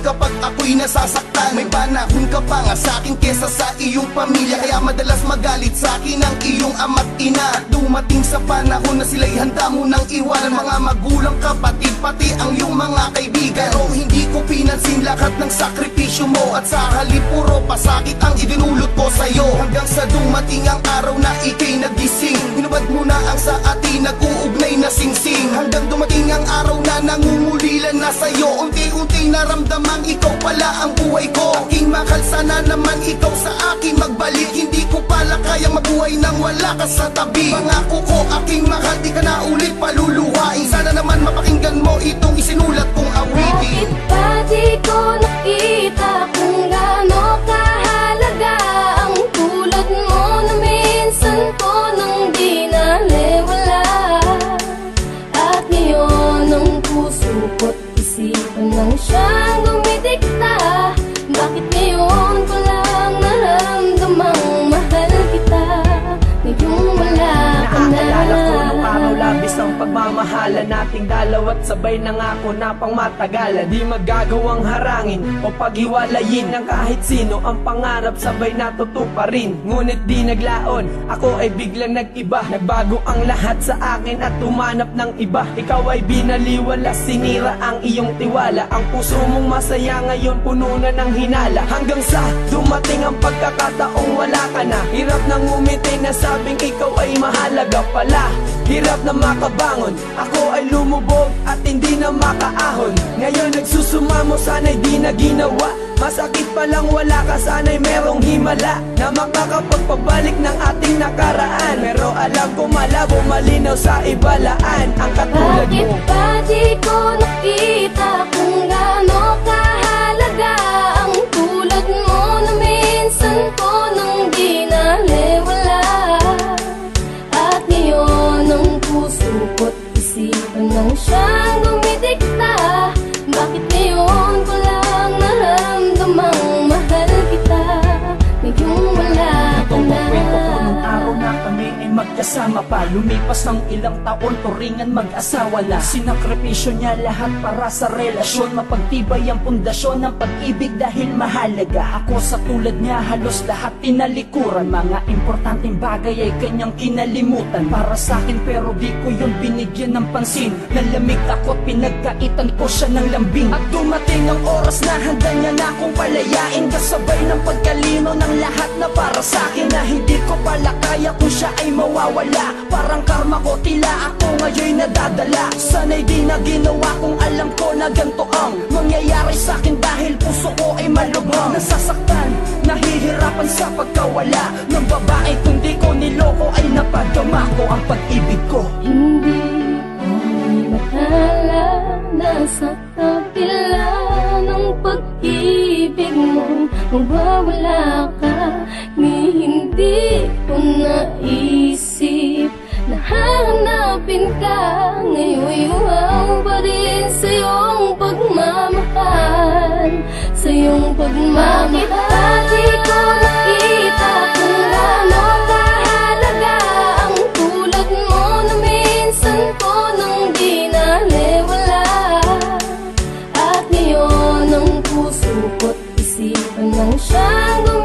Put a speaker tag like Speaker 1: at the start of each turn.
Speaker 1: kapag ako'y nasasaktan. May panahon ka pa nga sa'kin kesa sa iyong pamilya, kaya madalas magalit sa'kin ang iyong ama't ina. At dumating sa panahon na sila'y handa mo nang iwanan, mga magulang, kapatid, pati ang iyong mga kaibigan. Pero hindi ko pinansin lahat ng sakripisyo mo, at sa halip puro pasakit ang idinulot ko sa'yo. Hanggang sa dumating ang araw na ika'y nagising, hinubad mo na ang sa atin nag-uugnay na singsing. Hanggang dumating ang araw na nangungulilan na sa'yo, unti-unti naramdamang ikaw pala ang buhay ko. Aking mahal, sana naman ikaw sa akin magbalik. Hindi ko pala kayang mabuhay nang wala ka sa tabi. Pangako ko aking mahal, di ka na ulit paluluhain. Sana naman mapakinggan mo itong isinulat kong awitin.
Speaker 2: Bakit ba di ko nakita kung gaano kahalaga ang tulad mo na minsan ko nang di naliwala? At ngayon ang puso ko't isipan nang siyang dumidikta. Bakit ngayon ko lang naramdamang mahal kita? Ngayong wala ka na.
Speaker 3: Naaalala ko nung araw, labis ang pagmamahala nating dalaw, at sabay nangako na pang matagalan. Di magagawang harangin o paghiwalayin ng kahit sino, ang pangarap sabay natutuparin. Ngunit di naglaon, ako ay biglang nag-iba. Nagbago ang lahat sa akin at tumanap ng iba. Ikaw ay binaliwala, sinira ang iyong tiwala. Ang puso mong masaya ngayon puno na ng hinala. Hanggang sa dumating ang pagkakataong wala ka na. Hirap nang umiti na sabing ikaw ay mahalaga pala. Hirap na makabangon, ako ay lumubog at hindi na makaahon. Ngayon nagsusumamo, sana'y di na ginawa. Masakit palang wala ka, sana'y merong himala na makakapagpabalik ng ating nakaraan. Pero alam ko malabo, malinaw sa ibalaan ang katulad
Speaker 2: Bakit
Speaker 3: mo.
Speaker 2: ba di ko nakita kung gaano kahalaga ang tulad mo na minsan ko nang di naliwala? At ngayon ang puso ko't isipan nang siyang dumidikta. Bakit ngayon ko lang naramdamang mahal kita? Ngayong wala ka na.
Speaker 3: Kwento ko nung araw na kami ay magkasama pa. Lumipas ng ilang taon, turingan mag-asawa la. Sinakripisyo niya lahat para sa relasyon. Mapagtibay ang pundasyon ng pag-ibig dahil mahalaga. Ako sa tulad niya halos lahat tinalikuran. Mga importanteng bagay ay kanyang kinalimutan para sa akin, pero di ko yun binigyan ng pansin. Nalamig ako at pinagkaitan ko siya ng lambing. At dumating ang oras na handa niya na akong palayain, kasabay ng pagkalino ng lahat na para sa akin, na hindi ko pala kaya kung siya ay mawawala. Parang karma ko, tila ako ngayon nadadala. Sana'y di na ginawa kung alam ko na ganito ang mangyayari sa akin, dahil puso ko ay malubhang nasasaktan, nahihirapan sa pagkawala ng babae. Kundi ko niloko ay napadama ko ang pag-ibig ko.
Speaker 2: Hindi ko inakala na sa kabila ng pag-ibig mo mawawala ka. Ni hindi ko naisip na hahanapin ka. Ngayon wow pa rin sa iyong pagmamahal, sa iyong pagmamahal. Bakit ba di ko nakita kung gaano kahalaga ang tulad mo na minsan ko nang di naliwala? At ngayon ang puso ko't isipan nang siyang